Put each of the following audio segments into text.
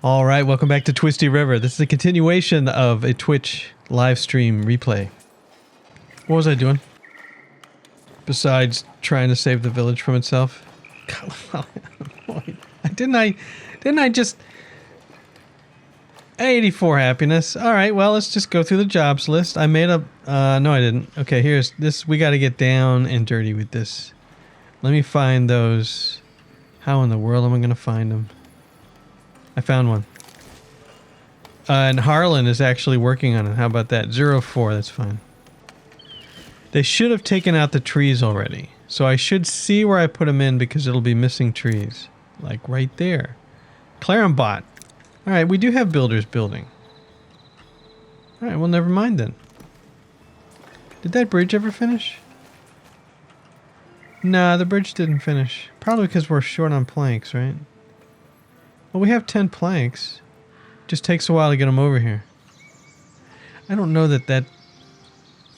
All right, welcome back to Twisty River. This is a continuation of a Twitch live stream replay. What was I doing? Besides trying to save the village from itself? Didn't I just... 84 happiness. All right, well, let's just go through the jobs list. I made up... no, I didn't. Okay, here's this. We got to get down and dirty with this. Let me find those. How in the world am I going to find them? I found one. And Harlan is actually working on it. How about that? 04, that's fine. They should have taken out the trees already. So I should see where I put them in because it'll be missing trees. Like right there. Clarembot. Alright, we do have builders building. Alright, well never mind then. Did that bridge ever finish? Nah, the bridge didn't finish. Probably because we're short on planks, right? Well, we have 10 planks. Just takes a while to get them over here. I don't know that...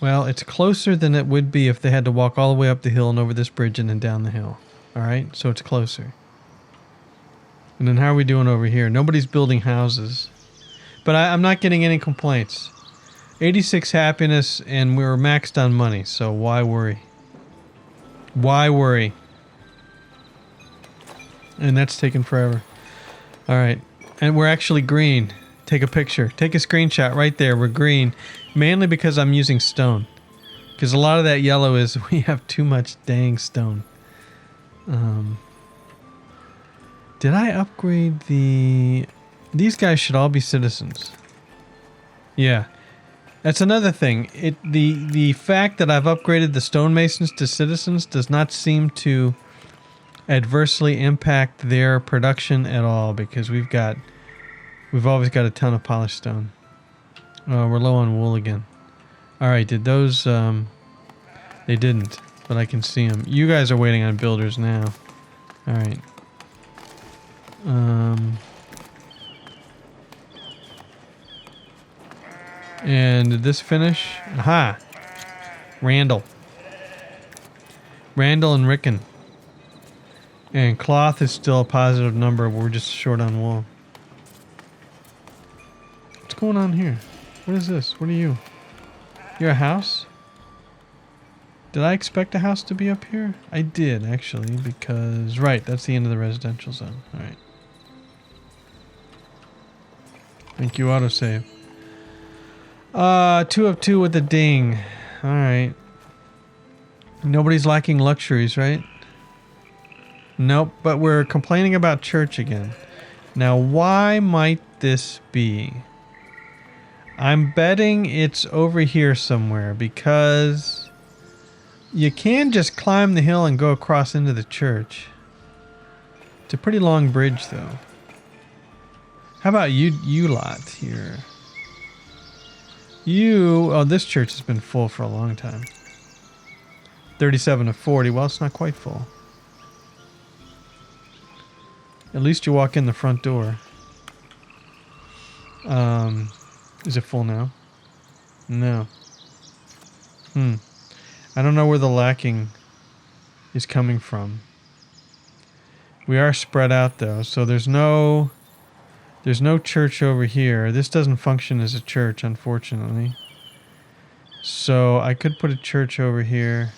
Well, it's closer than it would be if they had to walk all the way up the hill and over this bridge and then down the hill. Alright, so it's closer. And then how are we doing over here? Nobody's building houses. But I'm not getting any complaints. 86 happiness and we were maxed on money, so why worry? Why worry? And that's taking forever. Alright. And we're actually green. Take a picture. Take a screenshot right there. We're green. Mainly because I'm using stone. Because a lot of that yellow is we have too much dang stone. Did I upgrade the... These guys should all be citizens. Yeah. That's another thing. The fact that I've upgraded the stonemasons to citizens does not seem to adversely impact their production at all because we've always got a ton of polished stone. Oh, we're low on wool again. Alright, did those... They didn't, but I can see them. You guys are waiting on builders now. Alright. And did this finish? Aha! Randall. Randall and Rickon. And cloth is still a positive number. We're just short on wool. What's going on here? What is this? What are you? You're a house? Did I expect a house to be up here? I did, actually, because... Right, that's the end of the residential zone. Alright. Thank you, autosave. 2 of 2 with a ding. Alright. Nobody's lacking luxuries, right? Nope, but we're complaining about church again. Now, why might this be? I'm betting it's over here somewhere because you can just climb the hill and go across into the church. It's a pretty long bridge, though. How about you lot here? Oh, this church has been full for a long time. 37 to 40. Well, it's not quite full. At least you walk in the front door. Is it full now? No. I don't know where the lacking is coming from. We are spread out though, so there's no church over here. This doesn't function as a church, unfortunately. So I could put a church over here.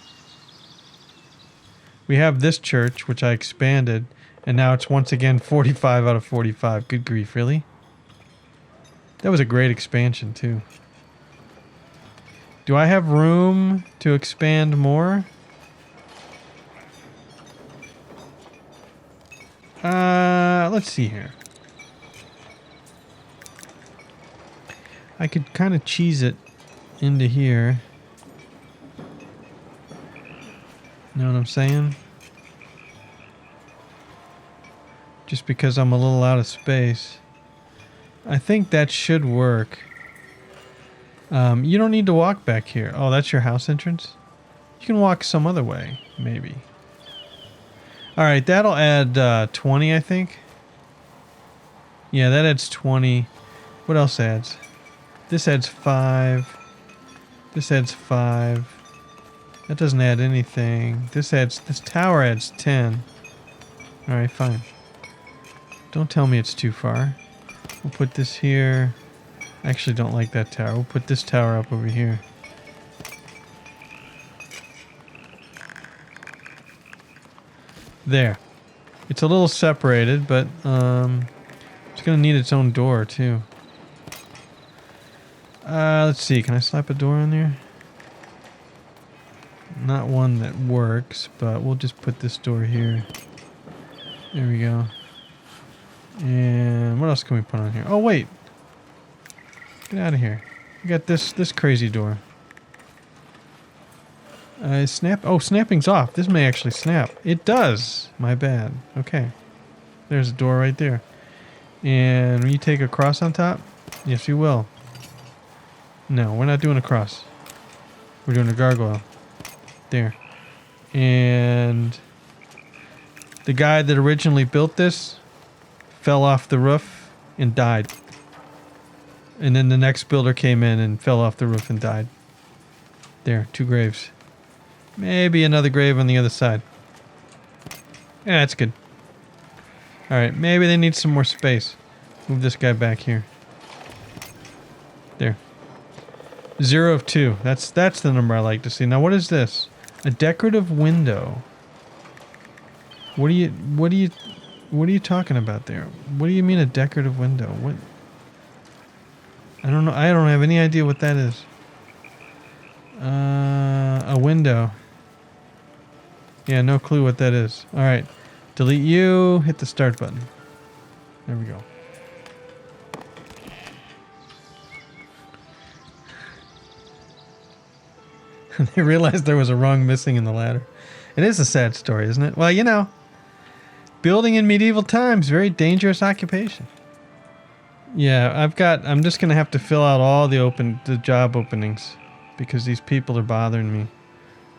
We have this church, which I expanded, and now it's once again 45 out of 45. Good grief, really? That was a great expansion, too. Do I have room to expand more? Let's see here. I could kind of cheese it into here. Know what I'm saying? Just because I'm a little out of space. I think that should work. You don't need to walk back here. Oh, that's your house entrance? You can walk some other way, maybe. Alright, that'll add 20, I think. Yeah, that adds 20. What else adds? This adds 5. This adds 5. That doesn't add anything. This tower adds 10. Alright, fine. Don't tell me it's too far. We'll put this here. I actually don't like that tower. We'll put this tower up over here. There. It's a little separated, but it's going to need its own door, too. Let's see. Can I slap a door on there? Not one that works, but we'll just put this door here. There we go. And what else can we put on here? Oh, wait. Get out of here. We got this crazy door. Snap. Oh, snapping's off. This may actually snap. It does. My bad. Okay. There's a door right there. And will you take a cross on top? Yes, you will. No, we're not doing a cross. We're doing a gargoyle. There. And the guy that originally built this fell off the roof and died. And then the next builder came in and fell off the roof and died. There, 2 graves. Maybe another grave on the other side. Yeah, that's good. Alright, maybe they need some more space. Move this guy back here. There. 0 of 2. That's the number I like to see. Now what is this? A decorative window. What are you talking about there? What do you mean a decorative window? What? I don't know. I don't have any idea what that is. A window. Yeah, no clue what that is. All right. Delete you. Hit the start button. There we go. They realized there was a rung missing in the ladder. It is a sad story, isn't it? Well, you know, building in medieval times, very dangerous occupation. Yeah, I'm just gonna have to fill out all the job openings because these people are bothering me.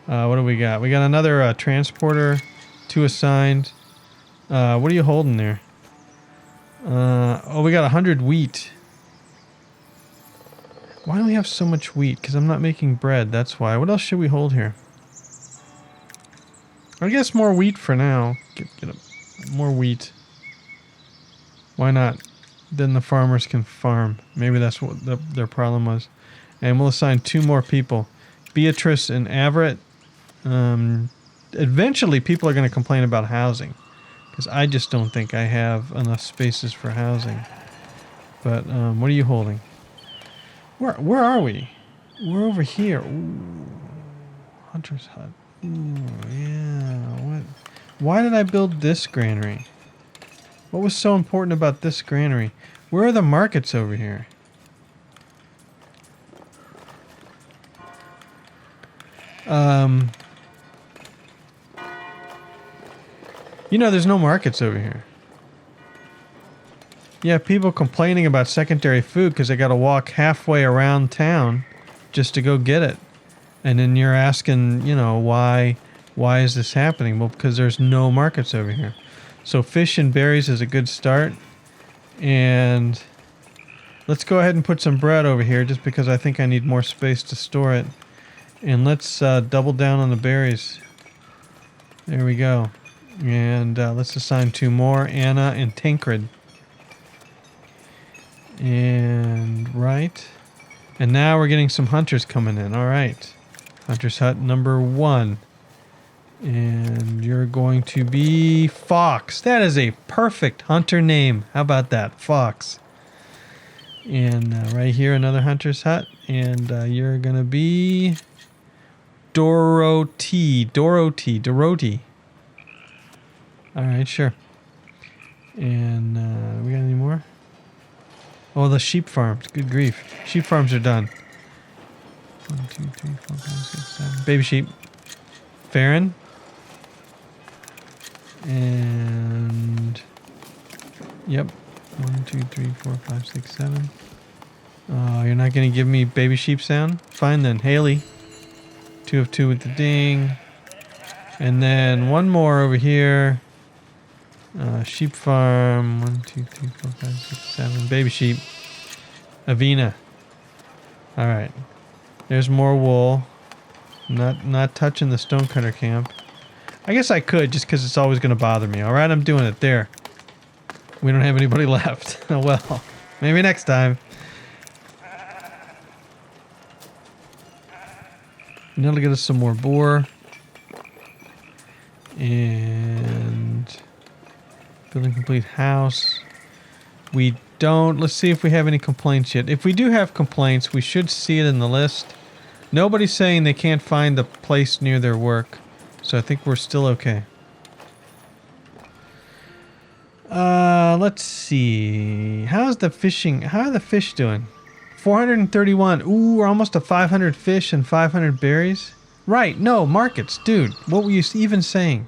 What do we got? We got another transporter, 2 assigned. What are you holding there? Oh, we got 100 wheat. Why do we have so much wheat? Because I'm not making bread, that's why. What else should we hold here? I guess more wheat for now. Get more wheat. Why not? Then the farmers can farm. Maybe that's what their problem was. And we'll assign 2 more people. Beatrice and Everett. Eventually people are going to complain about housing. Because I just don't think I have enough spaces for housing. But what are you holding? Where are we? We're over here. Ooh, Hunter's Hut. Ooh, yeah. What? Why did I build this granary? What was so important about this granary? Where are the markets over here? You know, there's no markets over here. Yeah, people complaining about secondary food because they got to walk halfway around town just to go get it. And then you're asking, you know, why is this happening? Well, because there's no markets over here. So fish and berries is a good start. And let's go ahead and put some bread over here just because I think I need more space to store it. And let's double down on the berries. There we go. And let's assign 2 more, Anna and Tancred. And right. And now we're getting some hunters coming in. All right. Hunter's Hut number 1. And you're going to be Fox. That is a perfect hunter name. How about that? Fox. And right here, another Hunter's Hut. And you're going to be Dorothy. All right, sure. And we got any more? Oh, the sheep farms. Good grief. Sheep farms are done. 1, 2, 3, 4, 5, 6, 7. Baby sheep. Farron. And yep. 1, 2, 3, 4, 5, 6, 7. Oh, you're not going to give me baby sheep sound? Fine then. Haley. 2 of 2 with the ding. And then 1 more over here. Sheep farm. 1, 2, 3, 4, 5, 6, 7. Baby sheep. Avena. Alright. There's more wool. Not touching the stonecutter camp. I guess I could just because it's always going to bother me. Alright, I'm doing it. There. We don't have anybody left. Oh well. Maybe next time. Now to get us some more boar. And building complete house. We don't. Let's see if we have any complaints yet. If we do have complaints, we should see it in the list. Nobody's saying they can't find the place near their work. So I think we're still okay. Let's see. How's the fishing? How are the fish doing? 431. Ooh, we're almost to 500 fish and 500 berries. Right. No, markets. Dude, what were you even saying?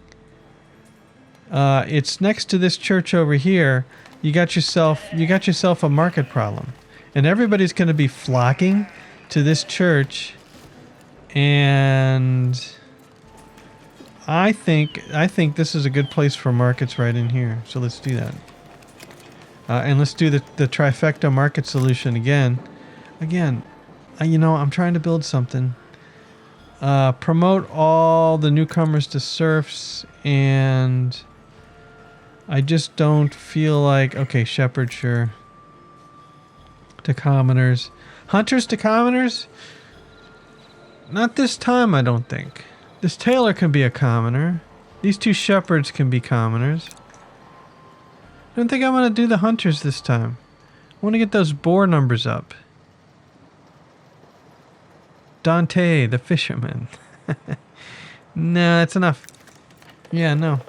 It's next to this church over here. You got yourself a market problem. And everybody's going to be flocking to this church. And I think this is a good place for markets right in here. So let's do that. And let's do the trifecta market solution again. You know, I'm trying to build something. Promote all the newcomers to serfs, and I just don't feel like... Okay, shepherd, sure. To commoners. Hunters to commoners? Not this time, I don't think. This tailor can be a commoner. These two shepherds can be commoners. I don't think I want to do the hunters this time. I want to get those boar numbers up. Dante, the fisherman. No, that's enough. Yeah, no.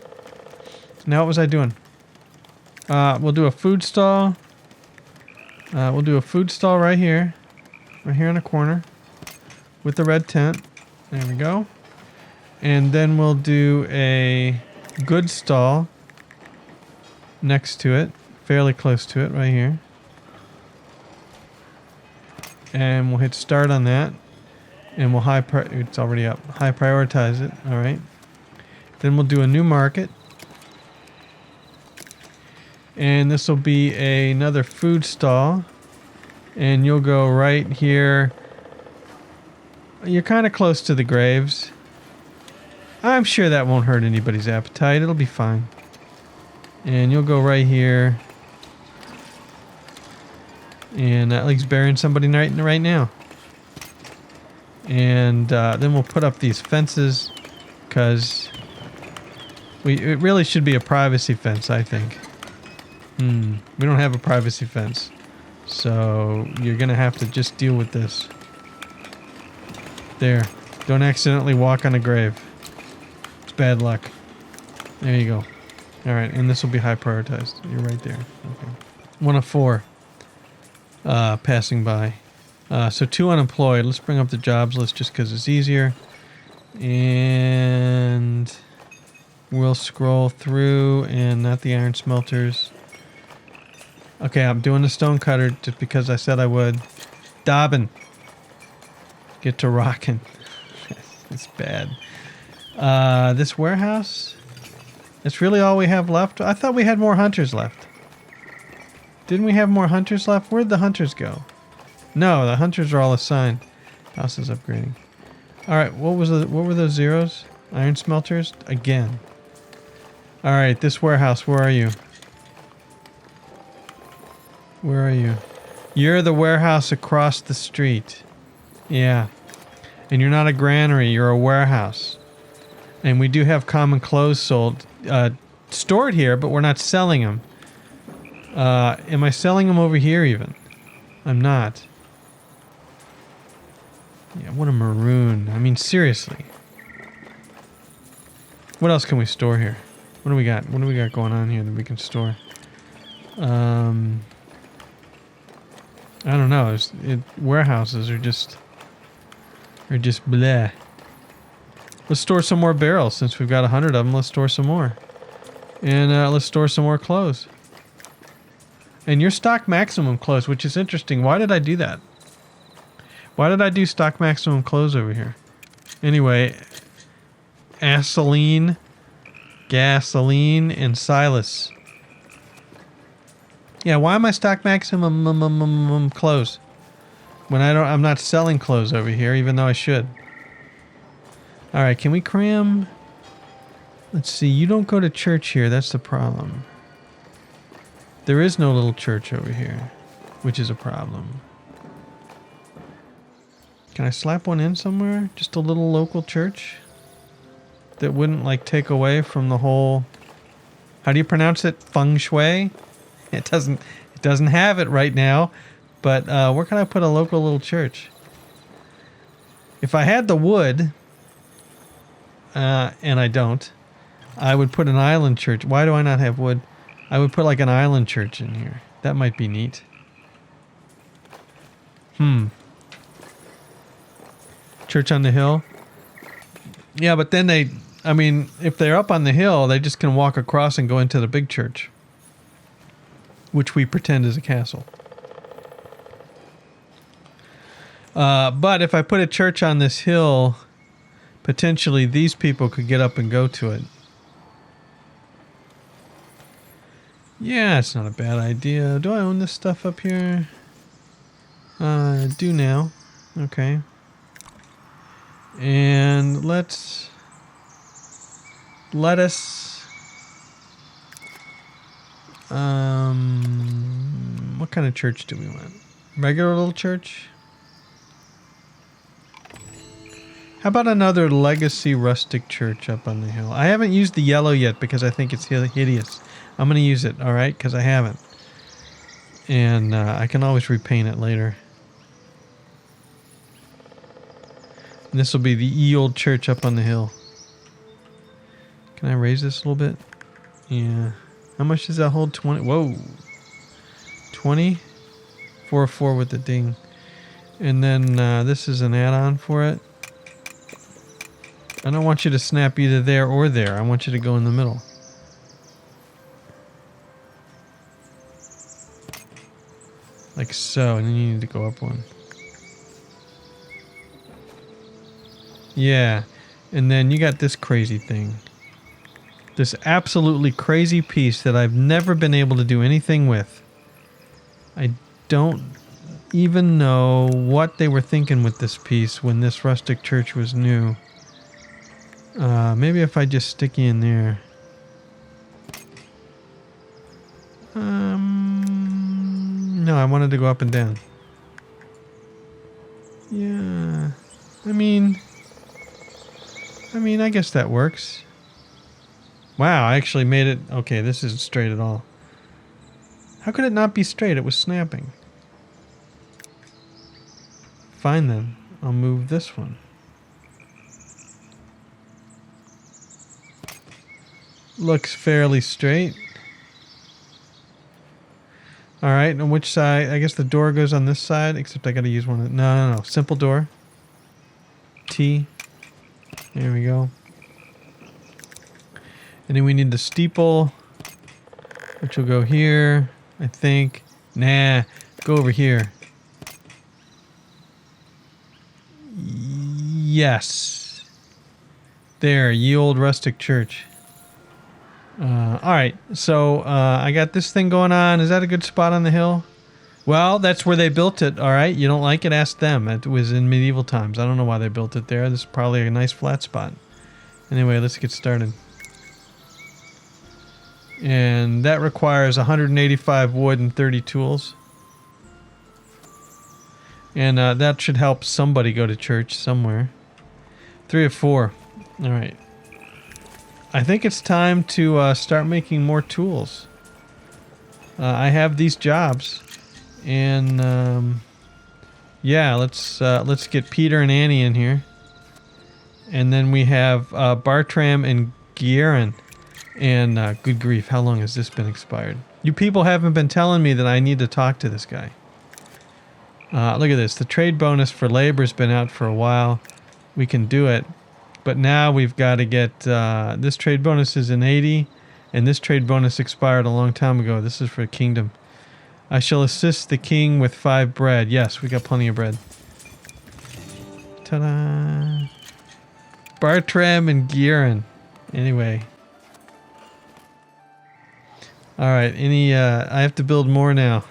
Now what was I doing? We'll do a food stall. We'll do a food stall right here. Right here in the corner. With the red tent. There we go. And then we'll do a goods stall next to it. Fairly close to it right here. And we'll hit start on that. And we'll it's already up. High prioritize it. All right. Then we'll do a new market. And this will be another food stall. And you'll go right here. You're kind of close to the graves. I'm sure that won't hurt anybody's appetite. It'll be fine. And you'll go right here. And that lake's burying somebody right now. And then we'll put up these fences, because it really should be a privacy fence, I think. We don't have a privacy fence, so you're gonna have to just deal with this. There, don't accidentally walk on a grave. It's bad luck. There you go. All right, and this will be high prioritized. You're right there. Okay. 1 of 4 passing by. So 2 unemployed. Let's bring up the jobs list just because it's easier. And we'll scroll through, and not the iron smelters. Okay, I'm doing the stone cutter just because I said I would. Dobbin. Get to rocking. It's bad. This warehouse? That's really all we have left? I thought we had more hunters left. Didn't we have more hunters left? Where'd the hunters go? No, the hunters are all assigned. House is upgrading. All right, what were those zeros? Iron smelters again. All right, this warehouse. Where are you? Where are you? You're the warehouse across the street. Yeah, and you're not a granary. You're a warehouse. And we do have common clothes stored here, but we're not selling them. Am I selling them over here even? I'm not. Yeah, what a maroon. I mean, seriously. What else can we store here? What do we got? What do we got going on here that we can store? I don't know. Warehouses are just bleh. Let's store some more barrels. Since we've got 100 of them, let's store some more. And let's store some more clothes. And your stock maximum clothes, which is interesting. Why did I do that? Why did I do stock maximum clothes over here? Anyway, gasoline, and Silas. Yeah, why am I stock maximum clothes? When I'm not selling clothes over here, even though I should. All right, can we cram? Let's see. You don't go to church here. That's the problem. There is no little church over here. which is a problem. Can I slap one in somewhere? Just a little local church that wouldn't like take away from the whole. How do you pronounce it? Feng shui? It doesn't have it right now. But where can I put a local little church? If I had the wood, and I don't, I would put an island church. Why do I not have wood? I would put like an island church in here. That might be neat. Church on the hill? Yeah, but then if they're up on the hill, they just can walk across and go into the big church, which we pretend is a castle. But if I put a church on this hill, potentially these people could get up and go to it. Yeah, it's not a bad idea. Do I own this stuff up here? I do now. Okay. And let us what kind of church do we want? Regular little church? How about another legacy rustic church up on the hill? I haven't used the yellow yet because I think it's hideous. I'm going to use it, alright? Because I haven't. And I can always repaint it later. And this will be the ye old church up on the hill. Can I raise this a little bit? Yeah. How much does that hold? 20? Whoa. 20? 4 with the ding. And then this is an add-on for it. I don't want you to snap either there or there. I want you to go in the middle. Like so, and then you need to go up one. Yeah, and then you got this crazy thing. This absolutely crazy piece that I've never been able to do anything with. I don't even know what they were thinking with this piece when this rustic church was new. Maybe if I just stick you in there. No, I wanted to go up and down. Yeah, I mean, I guess that works. Wow, I actually made it. Okay, this isn't straight at all. How could it not be straight? It was snapping. Fine then. I'll move this one. Looks fairly straight. Alright, on which side? I guess the door goes on this side, except I gotta use one of the... No. Simple door. T. There we go. And then we need the steeple, which will go here, I think. Nah, go over here. Yes. There, ye old rustic church. Alright, so I got this thing going on. Is that a good spot on the hill? Well, that's where they built it, alright? You don't like it? Ask them. It was in medieval times. I don't know why they built it there. This is probably a nice flat spot. Anyway, let's get started. And that requires 185 wood and 30 tools. And that should help somebody go to church somewhere. 3 of 4. Alright. I think it's time to start making more tools. I have these jobs. And yeah, let's get Peter and Annie in here. And then we have Bartram and Guerin. And good grief, how long has this been expired? You people haven't been telling me that I need to talk to this guy. Look at this. The trade bonus for labor's been out for a while. We can do it. But now we've got to get... this trade bonus is in 80. And this trade bonus expired a long time ago. This is for kingdom. I shall assist the king with 5 bread. Yes, we got plenty of bread. Ta-da! Bartram and Guerin. Anyway. Alright, I have to build more now.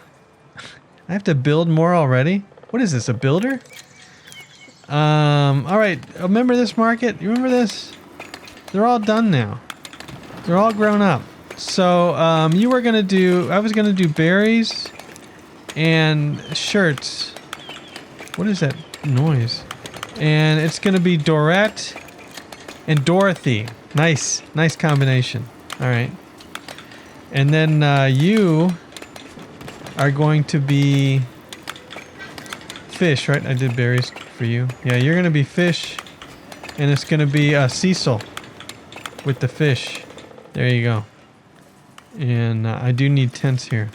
I have to build more already? What is this, a builder? Alright, remember this market? You remember this? They're all done now. They're all grown up. So, I was gonna do berries and shirts. What is that noise? And it's going to be Dorette and Dorothy. Nice combination. All right. And then you are going to be fish, right? I did berries for you. Yeah, you're going to be fish, and it's going to be Cecil with the fish. There you go. And I do need tents here.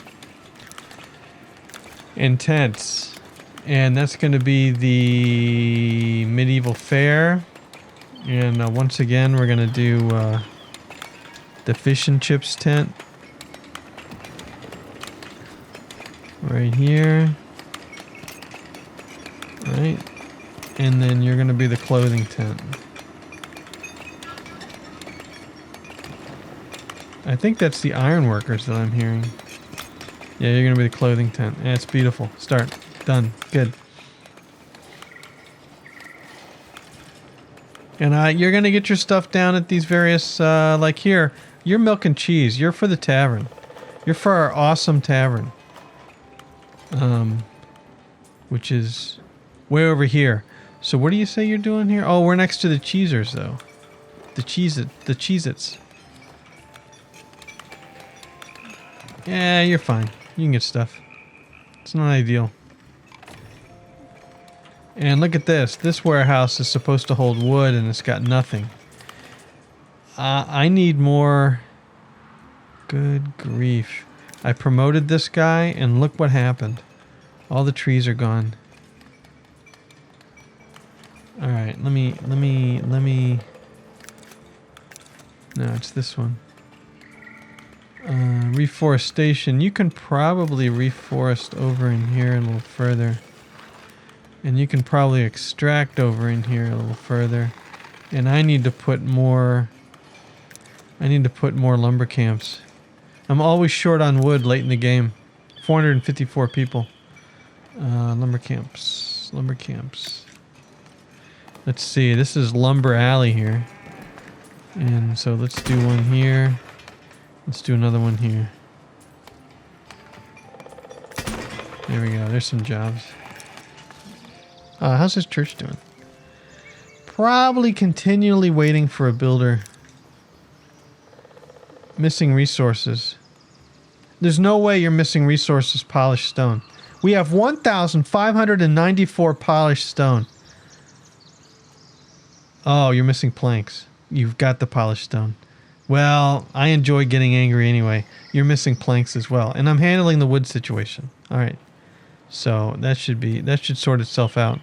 And tents. And that's going to be the medieval Faire. And once again, we're going to do the fish and chips tent. Right here. Right. And then you're going to be the clothing tent. I think that's the ironworkers that I'm hearing. Yeah, you're going to be the clothing tent. Yeah, it's beautiful. Start. Done. Good. And you're going to get your stuff down at these various, like here. You're milk and cheese. You're for the tavern. You're for our awesome tavern. Which is way over here. So what do you say you're doing here? Oh, we're next to the cheesers, though. The Cheez-Its. Yeah, you're fine. You can get stuff. It's not ideal. And look at this. This warehouse is supposed to hold wood, and it's got nothing. I need more. Good grief. I promoted this guy, and look what happened. All the trees are gone. All right, let me. No, it's this one. Reforestation. You can probably reforest over in here a little further. And you can probably extract over in here a little further. And I need to put more. Lumber camps. I'm always short on wood late in the game. 454 people. Lumber camps. Let's see. This is Lumber Alley here. And so let's do one here. Let's do another one here. There we go. There's some jobs. How's this church doing? Probably continually waiting for a builder. Missing resources. There's no way you're missing resources, polished stone. We have 1,594 polished stone. Oh, you're missing planks. You've got the polished stone. Well, I enjoy getting angry anyway. You're missing planks as well. And I'm handling the wood situation. All right. So that should sort itself out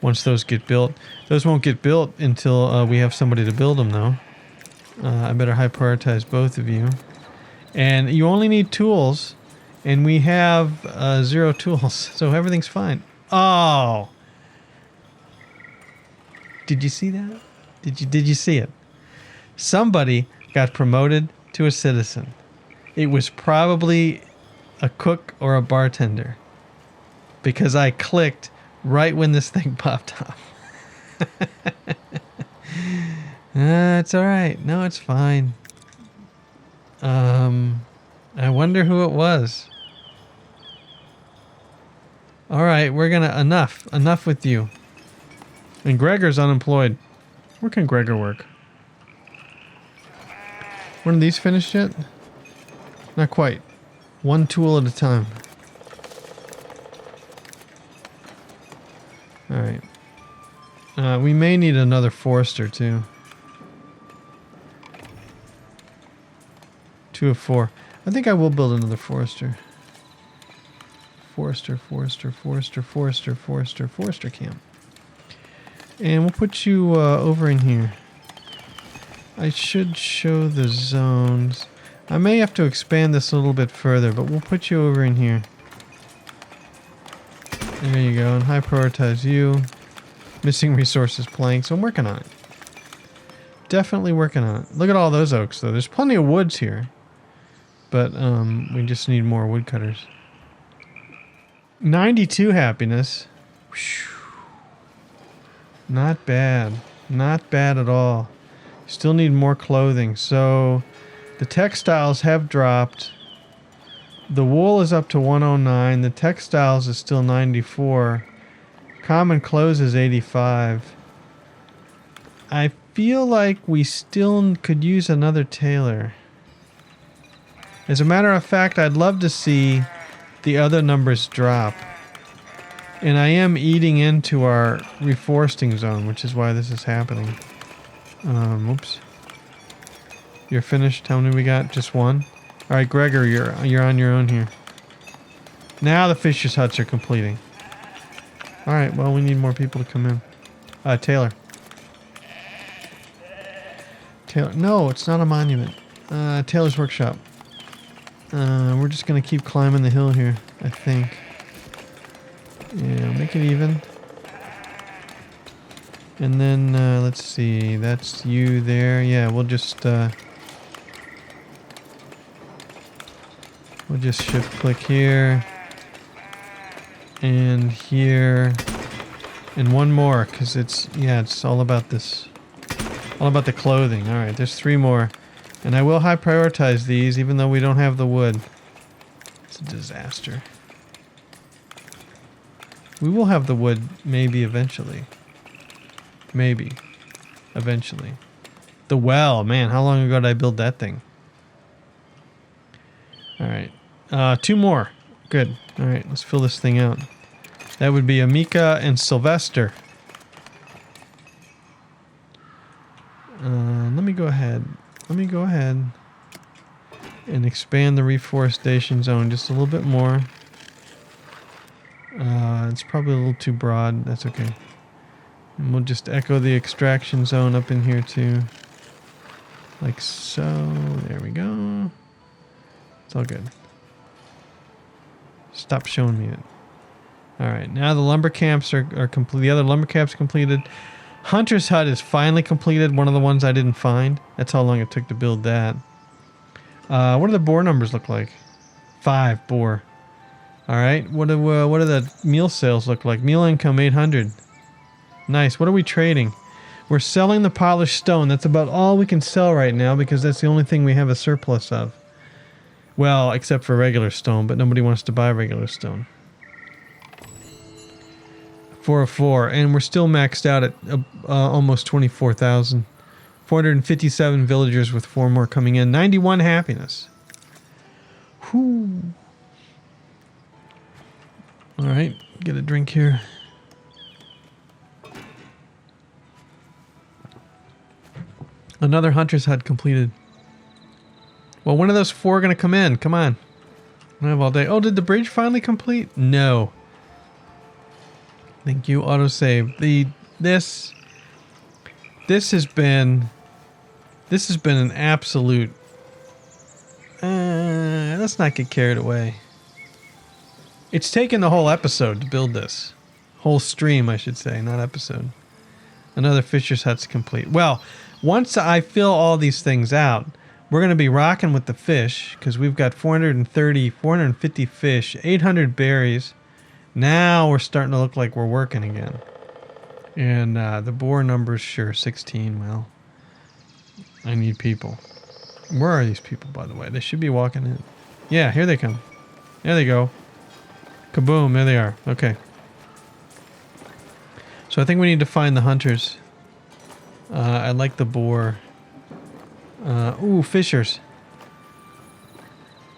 once those get built. Those won't get built until we have somebody to build them, though. I better high prioritize both of you. And you only need tools, and we have 0 tools, so everything's fine. Oh! Did you see that? Did you see it? Somebody got promoted to a citizen. It was probably a cook or a bartender, because I clicked right when this thing popped off. It's all right. No, it's fine. I wonder who it was. All right, we're gonna enough with you. And Gregor's unemployed. Where can Gregor work? One of these finished yet? Not quite. One tool at a time. All right. We may need another forester too. 2 of 4. I think I will build another forester. Forester camp. And we'll put you over in here. I should show the zones. I may have to expand this a little bit further, but we'll put you over in here. There you go, and high prioritize you. Missing resources planks. I'm working on it. Definitely working on it. Look at all those oaks, though. There's plenty of woods here. But we just need more woodcutters. 92 happiness. Whew. Not bad. Not bad at all. Still need more clothing. So the textiles have dropped. The wool is up to 109. The textiles is still 94. Common clothes is 85. I feel like we still could use another tailor. As a matter of fact, I'd love to see the other numbers drop. And I am eating into our reforesting zone, which is why this is happening. Oops. You're finished? How many we got? Just one? Alright, Gregor, you're on your own here. Now the fishers' huts are completing. Alright, well, we need more people to come in. Taylor. Taylor. No, it's not a monument. Taylor's workshop. We're just going to keep climbing the hill here, I think. Yeah, make it even. And then, let's see. That's you there. Yeah, we'll just shift click here. And here. And one more, because it's all about this. All about the clothing. Alright, there's 3 more. And I will high prioritize these, even though we don't have the wood. It's a disaster. We will have the wood, maybe eventually. Maybe. Eventually. The well, man, how long ago did I build that thing? Alright. 2 more. Good. Alright, let's fill this thing out. That would be Amika and Sylvester. Let me go ahead and expand the reforestation zone just a little bit more. It's probably a little too broad. That's okay. And we'll just echo the extraction zone up in here too. Like so. There we go. It's all good. Stop showing me it. Alright, now the lumber camps are complete. The other lumber camps completed. Hunter's hut is finally completed. One of the ones I didn't find. That's how long it took to build that. What do the boar numbers look like? 5 boar. Alright, what do the meal sales look like? Meal income 800. Nice. What are we trading? We're selling the polished stone. That's about all we can sell right now because that's the only thing we have a surplus of. Well, except for regular stone, but nobody wants to buy regular stone. 404, and we're still maxed out at almost 24,000. 457 villagers with 4 more coming in. 91 happiness. Whew. Alright, get a drink here. Another hunter's hut completed. Well, when are those 4 going to come in? Come on. I have all day. Oh, did the bridge finally complete? No. Thank you, autosave. This has been an absolute. Let's not get carried away. It's taken the whole episode to build this, whole stream, I should say, not episode. Another fisher's hut's complete. Well, once I fill all these things out, we're going to be rocking with the fish because we've got 450 fish, 800 berries. Now we're starting to look like we're working again. And the boar numbers, sure, 16. Well, I need people. Where are these people, by the way? They should be walking in. Yeah, here they come. There they go. Kaboom, there they are. Okay. So I think we need to find the hunters. I like the boar. Ooh, fishers.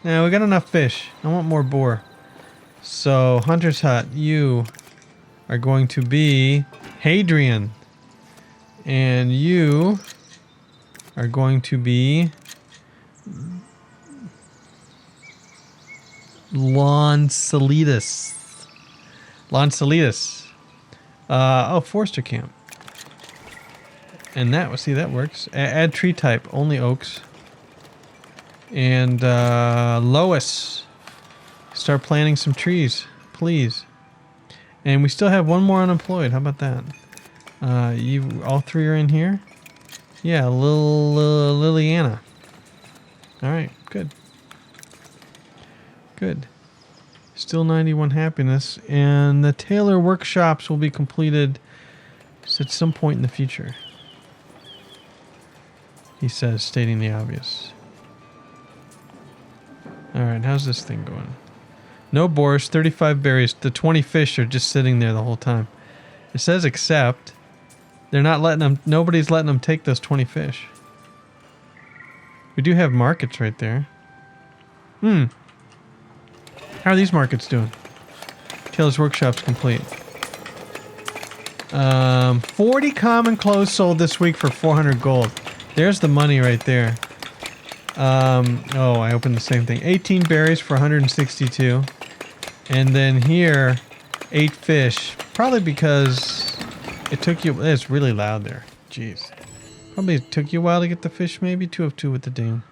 Now we got enough fish. I want more boar. So, Hunter's Hut, you are going to be Hadrian. And you are going to be Lansalitas. Forester Camp. And that works. Add tree type, only oaks. And Lois, start planting some trees, please. And we still have 1 more unemployed. How about that? You all 3 are in here. Yeah, Liliana. All right, good. Good. Still 91 happiness, and the tailor workshops will be completed at some point in the future. He says, stating the obvious. Alright, how's this thing going? No borscht, 35 berries. The 20 fish are just sitting there the whole time. It says accept. They're not letting them... Nobody's letting them take those 20 fish. We do have markets right there. How are these markets doing? Taylor's Workshop's complete. 40 common clothes sold this week for 400 gold. There's the money right there. Oh, I opened the same thing. 18 berries for 162. And then here, 8 fish. Probably because it took you... It's really loud there. Jeez. Probably it took you a while to get the fish, maybe. 2 of 2 with the ding.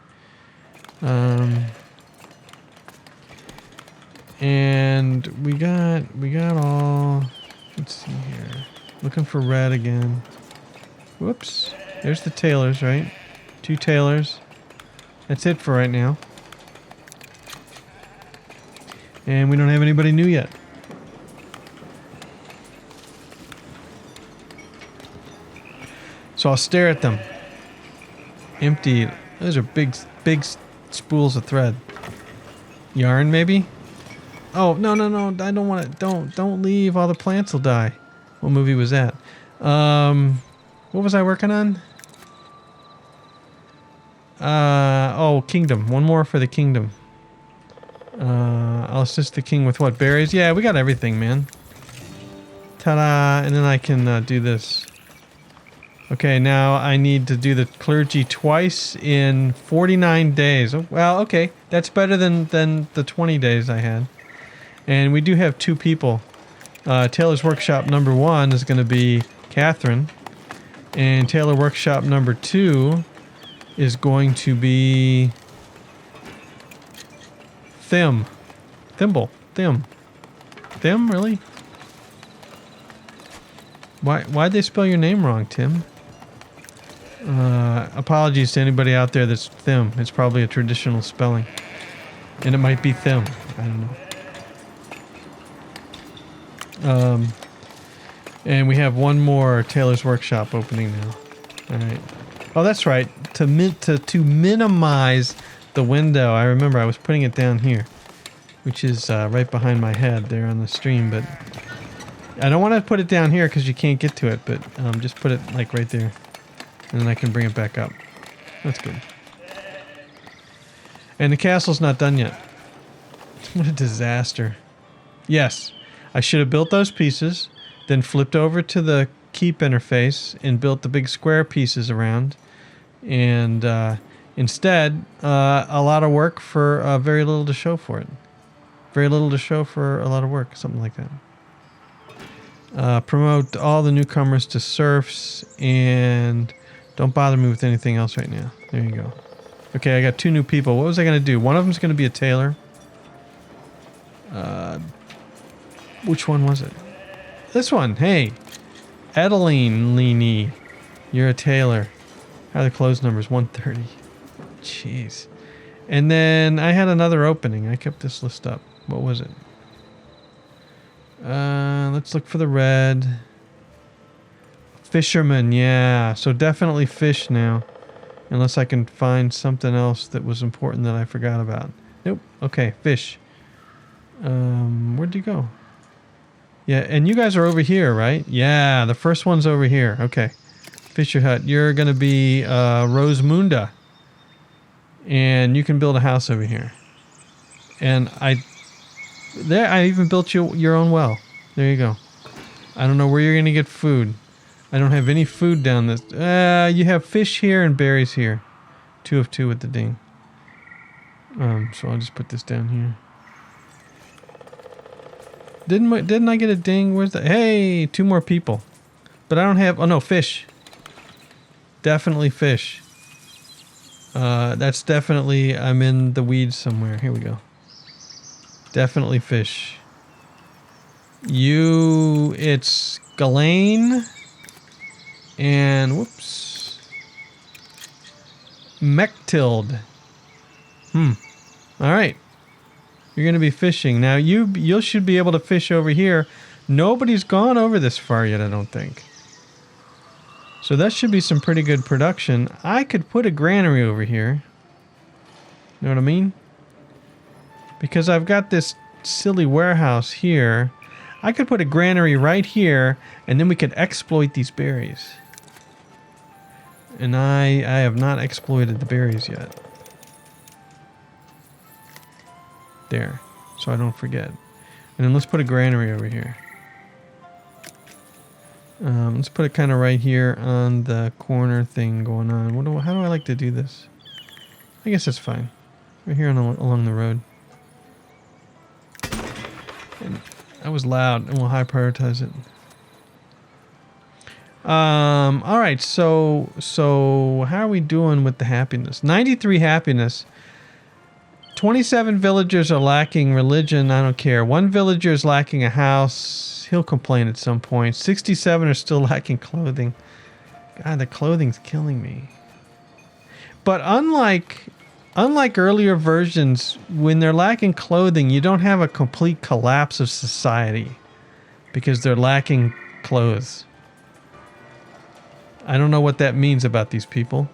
And we got all... Let's see here. Looking for red again. Whoops. There's the tailors, right? 2 tailors. That's it for right now. And we don't have anybody new yet. So I'll stare at them. Empty. Those are big spools of thread. Yarn, maybe? Oh, no. I don't want it. Don't leave. All the plants will die. What movie was that? What was I working on? Oh, kingdom. One more for the kingdom. I'll assist the king with what? Berries? Yeah, we got everything, man. Ta-da! And then I can do this. Okay, now I need to do the clergy twice in 49 days. Oh, well, okay. That's better than the 20 days I had. And we do have 2 people. Taylor's Workshop number 1 is going to be Catherine. And Taylor Workshop number 2 is going to be... Thim, really? Why'd they spell your name wrong, Tim? Apologies to anybody out there that's Thim. It's probably a traditional spelling. And it might be Thim. I don't know. And we have one more Taylor's Workshop opening now. Alright. Oh, that's right. To minimize the window, I remember I was putting it down here, which is right behind my head there on the stream, but I don't want to put it down here because you can't get to it, but just put it like right there, and then I can bring it back up. That's good. And the castle's not done yet. What a disaster. Yes, I should have built those pieces, then flipped over to the keep interface and built the big square pieces around, and instead, a lot of work for very little to show for it. Very little to show for a lot of work, something like that. Promote all the newcomers to serfs, and don't bother me with anything else right now. There you go. Okay, I got 2 new people. What was I going to do? One of them's going to be a tailor. Which one was it? This one. Hey, Adeline Leany, you're a tailor. How are the close numbers? 130. Jeez. And then I had another opening. I kept this list up. What was it? Let's look for the red. Fisherman, yeah. So definitely fish now. Unless I can find something else that was important that I forgot about. Nope. Okay, fish. Where'd you go? Yeah, and you guys are over here, right? Yeah, the first one's over here. Okay. Fisher Hut. You're going to be Rosemunda. And you can build a house over here. And I even built you your own well. There you go. I don't know where you're going to get food. I don't have any food down this. You have fish here and berries here. 2 of 2 with the ding. So I'll just put this down here. Didn't I get a ding? Where's the... Hey, 2 more people. But I don't have... Oh, no, fish. Definitely fish. That's definitely... I'm in the weeds somewhere. Here we go. Definitely fish. It's Ghislaine. And, whoops. Mechtild. Alright. You're going to be fishing. Now, you should be able to fish over here. Nobody's gone over this far yet, I don't think. So that should be some pretty good production. I could put a granary over here. Know what I mean? Because I've got this silly warehouse here. I could put a granary right here, and then we could exploit these berries. And I have not exploited the berries yet. There. So I don't forget. And then let's put a granary over here. Let's put it kind of right here on the corner thing going on. How do I like to do this? I guess that's fine. Right here along the road. And that was loud, and we'll high prioritize it. All right. So how are we doing with the happiness? 93 happiness. 27 villagers are lacking religion. I don't care. 1 villager is lacking a house. He'll complain at some point. 67 are still lacking clothing. God, the clothing's killing me. But unlike earlier versions, when they're lacking clothing, you don't have a complete collapse of society because they're lacking clothes. I don't know what that means about these people,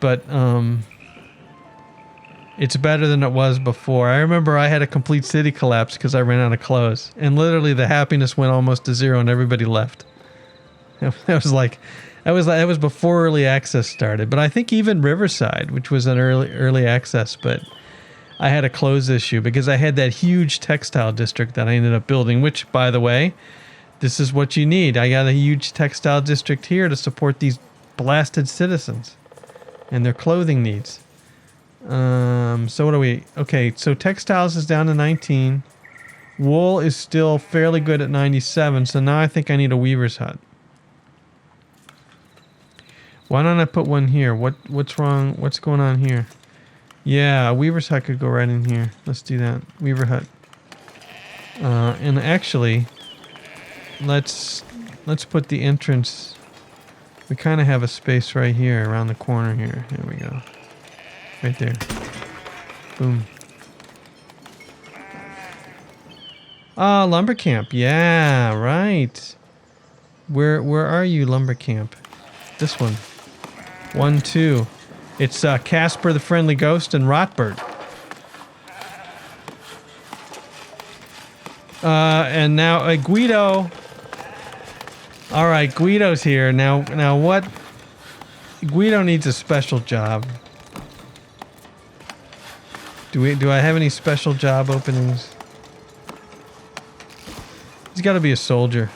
but it's better than it was before. I remember I had a complete city collapse because I ran out of clothes, and literally the happiness went almost to 0 and everybody left. That was before early access started. But I think even Riverside, which was an early access, but I had a clothes issue because I had that huge textile district that I ended up building, which, by the way, this is what you need. I got a huge textile district here to support these blasted citizens and their clothing needs. So what are we? Okay, so textiles is down to 19. Wool is still fairly good at 97, so now I think I need a weaver's hut. Why don't I put one here? What's wrong? What's going on here? Yeah, a weaver's hut could go right in here. Let's do that. Weaver hut. And actually, let's put the entrance. We kind of have a space right here around the corner here. There we go. Right there. Boom. Ah, lumber camp. Yeah, right. Where are you, lumber camp? This one. 1, 2. It's Casper the Friendly Ghost and Rotbert. And now Guido. All right, Guido's here. Now what? Guido needs a special job. Do I have any special job openings? He's got to be a soldier.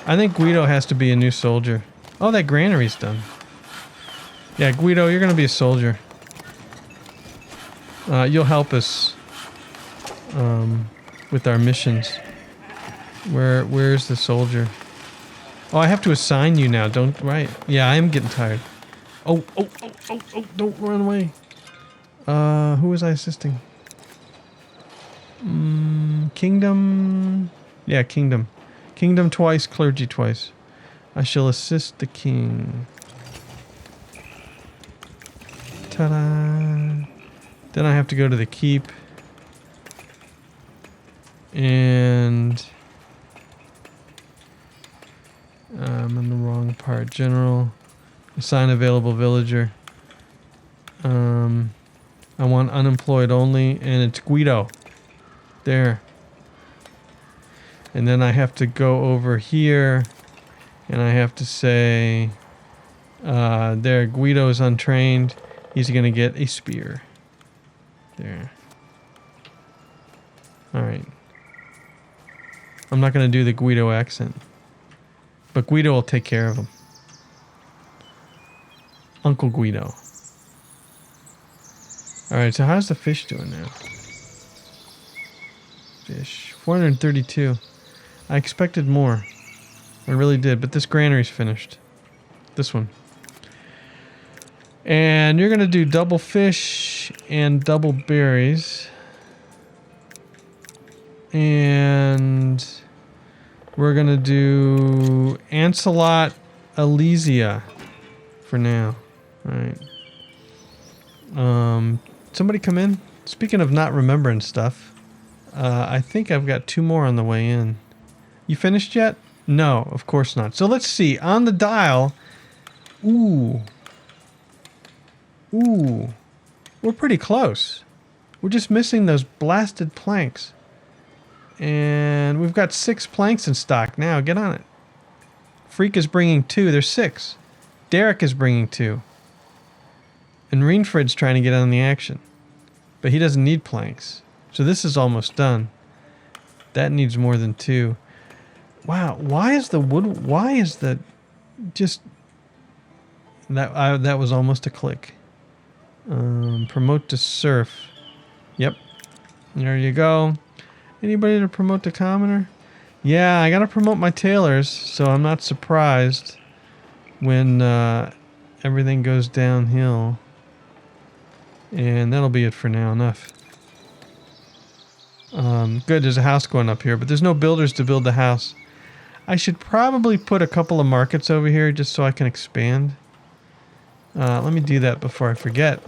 I think Guido has to be a new soldier. Oh, that granary's done. Yeah, Guido, you're going to be a soldier. You'll help us with our missions. Where's the soldier? Oh, I have to assign you now. Right. Yeah, I am getting tired. Oh, don't run away. Who was I assisting? Kingdom. Yeah, kingdom. Kingdom twice, clergy twice. I shall assist the king. Ta-da! Then I have to go to the keep. And I'm in the wrong part. General. Assign available villager. I want unemployed only, and it's Guido. There. And then I have to go over here, and I have to say, there, Guido is untrained. He's going to get a spear. There. Alright. I'm not going to do the Guido accent. But Guido will take care of him. Uncle Guido. Alright, so how's the fish doing now? Fish. 432. I expected more. I really did, but this granary's finished. This one. And you're going to do double fish and double berries. And we're going to do Ancelot Elysia for now. Alright. Somebody come in. Speaking of not remembering stuff, I think I've got 2 more on the way in. You finished yet? No, of course not. So let's see. On the dial. Ooh. We're pretty close. We're just missing those blasted planks. And we've got 6 planks in stock now. Get on it. Freak is bringing 2. There's 6. Derek is bringing 2. And Reenfrid's trying to get on the action. But he doesn't need planks. So this is almost done. That needs more than 2. Wow. Why is the wood... Why is the... Just... That was almost a click. Promote to surf. Yep. There you go. Anybody to promote to commoner? Yeah, I gotta promote my tailors, so I'm not surprised when everything goes downhill. And that'll be it for now. Enough. Good, there's a house going up here, but there's no builders to build the house. I should probably put a couple of markets over here just so I can expand. Let me do that before I forget.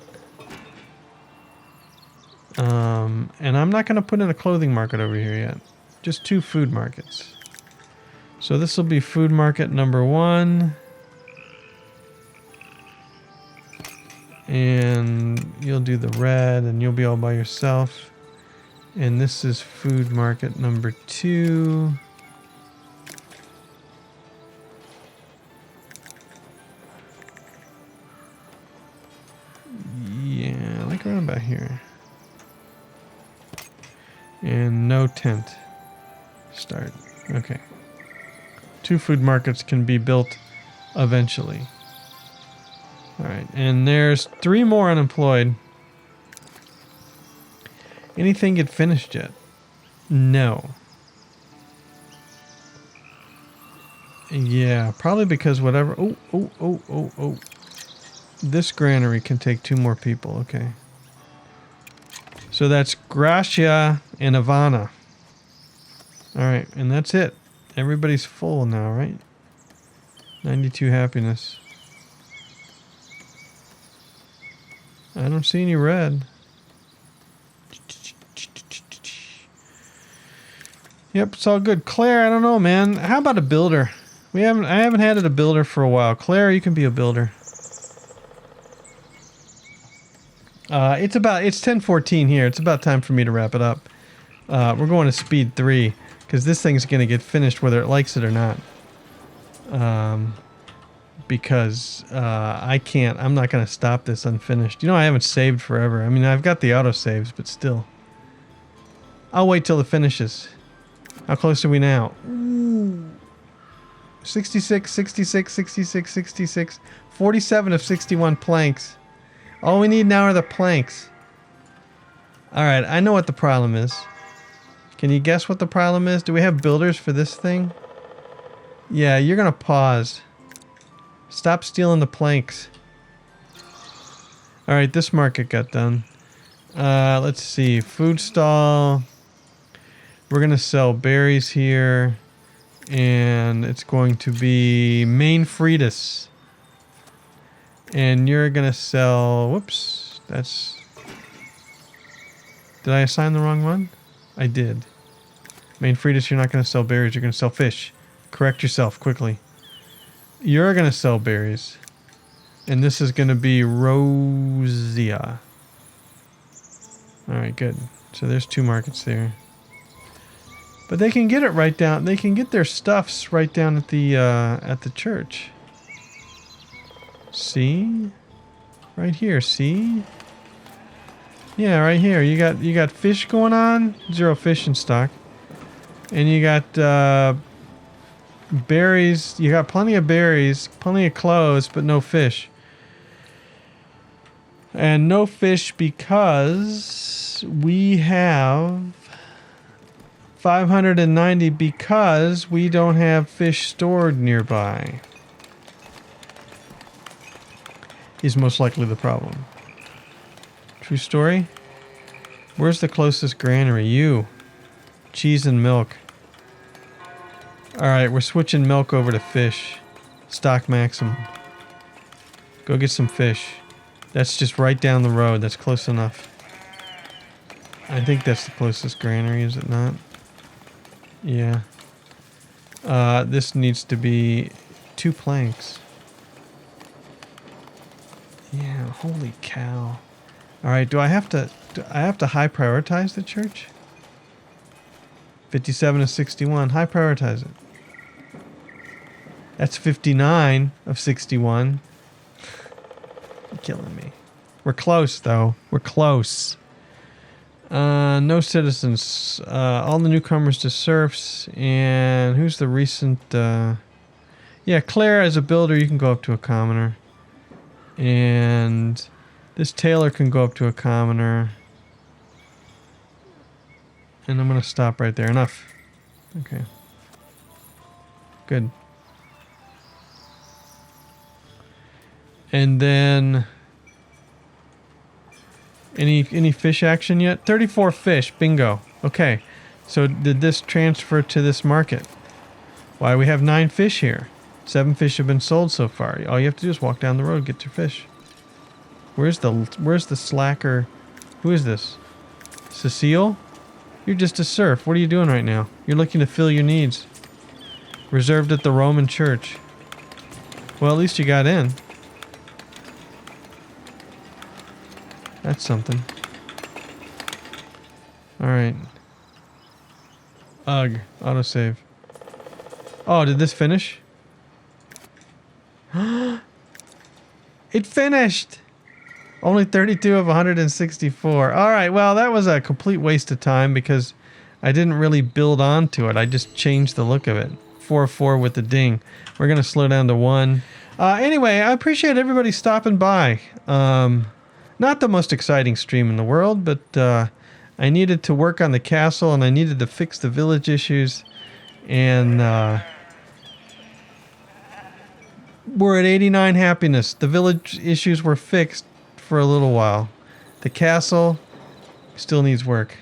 And I'm not going to put in a clothing market over here yet. Just 2 food markets. So this will be food market number 1. And you'll do the red and you'll be all by yourself. And this is food market number 2. Yeah, like around about here. And no tent. Start. Okay. 2 food markets can be built eventually. Alright, and there's 3 more unemployed. Anything get finished yet? No. Yeah, probably because whatever... Oh. This granary can take 2 more people, okay. So that's Gracia and Ivana. Alright, and that's it. Everybody's full now, right? 92 happiness. I don't see any red. Yep, it's all good. Claire, I don't know, man. How about a builder? I haven't had a builder for a while. Claire, you can be a builder. It's 10:14 here. It's about time for me to wrap it up. We're going to speed 3 because this thing's going to get finished whether it likes it or not. Because I'm not going to stop this unfinished. You know, I haven't saved forever. I mean, I've got the auto saves, but still. I'll wait till it finishes. How close are we now? Ooh. 66, 66, 66, 66. 47 of 61 planks. All we need now are the planks. Alright, I know what the problem is. Can you guess what the problem is? Do we have builders for this thing? Yeah, you're gonna pause. Stop stealing the planks. Alright, this market got done. Let's see. Food stall. We're gonna sell berries here. And it's going to be main Fritas. And you're gonna sell... Whoops. That's... Did I assign the wrong one? I did. Main Fritas, you're not gonna sell berries. You're gonna sell fish. Correct yourself quickly. You're gonna sell berries. And this is gonna be Rosia. Alright, good. So there's 2 markets there. But they can get it right down. They can get their stuffs right down at the church. See? Right here, see? Yeah, right here. You got fish going on. 0 fish in stock. And you got berries. You got plenty of berries, plenty of clothes, but no fish. And no fish because we have 590 because we don't have fish stored nearby. Is most likely the problem. True story? Where's the closest granary? You. Cheese and milk. Alright, we're switching milk over to fish. Stock maximum. Go get some fish. That's just right down the road. That's close enough. I think that's the closest granary, is it not? Yeah. This needs to be 2 planks. Yeah, holy cow. Alright, do I have to have to high prioritize the church. 57 of 61. High prioritize it. That's 59 of 61. You're killing me. We're close, though. We're close. No citizens. All the newcomers to serfs. And who's the recent... yeah, Claire, as a builder, you can go up to a commoner. And this tailor can go up to a commoner. And I'm going to stop right there. Enough. Okay. Good. And then... Any fish action yet? 34 fish. Bingo. Okay. So did this transfer to this market? Why, we have 9 fish here. 7 fish have been sold so far. All you have to do is walk down the road and get your fish. Where's the slacker? Who is this? Cecile? You're just a serf. What are you doing right now? You're looking to fill your needs. Reserved at the Roman Church. Well, at least you got in. That's something. Alright. Ugh. Autosave. Oh, did this finish? It finished! Only 32 of 164. Alright, well, that was a complete waste of time because I didn't really build onto it. I just changed the look of it. 4-4 with the ding. We're going to slow down to 1. Anyway, I appreciate everybody stopping by. Not the most exciting stream in the world, but I needed to work on the castle and I needed to fix the village issues. And we're at 89 happiness. The village issues were fixed for a little while. The castle still needs work.